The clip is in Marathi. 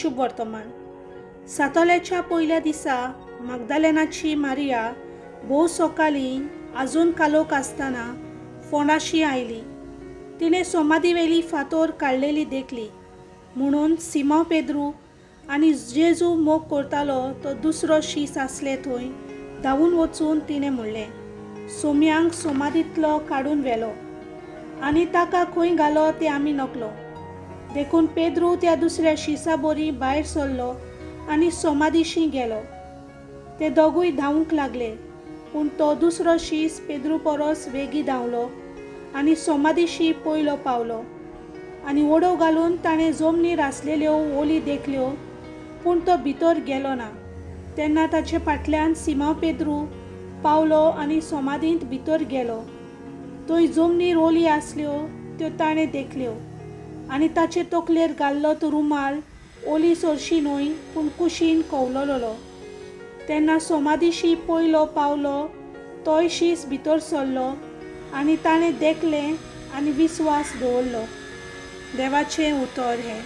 शुभ वर्तमान. सातोल्याच्या पयल्या दिसा magdalenaची मारिया भोव सकाळीं आजून कालोख आसतना फोंडाशी आयली. तिणें सोमादीवेली फातर काडलेली देखली. म्हणून सिमो पेद्रू आनी जेजू मोग करतालो तो दुसरो शीस आसले थंय धांवून वचून तिणें म्हणलें, सोम्यांक सोमादींतलो काडून व्हेलो आनी ताका खंय घालो तें आमी नकलो. देखून पेद्रू त्या दुसऱ्या शिसा बोरी भायर सरलो आनी सोमादीशी गेलो. ते दोगूय धांवूंक लागले, पूण तो दुसरो शीस पेद्रू परस वेगी धांवलो आनी सोमादीशी पयलो पावलो. आनी वडो घालून ताणें जमनीर आसलेल्यो ओली देखल्यो, पूण तो भितर गेलो ना. तेन्ना ताचे फाटल्यान सिमो पेद्रू पावलो आनी सोमादींत भितर गेलो. थंय जमनीर ओली आसल्यो त्यो ताणें देखल्यो आनी ताचे तकलेर घाल्लो तो रुमाल ओली सरशी न्हय पूण कुशीन कवलोलो. तेन्ना सोमादीशी पयलो पावलो तोय शीस भितर सरलो आनी ताणें देखलें आनी विस्वास दवरलो. देवाचें उतर हें.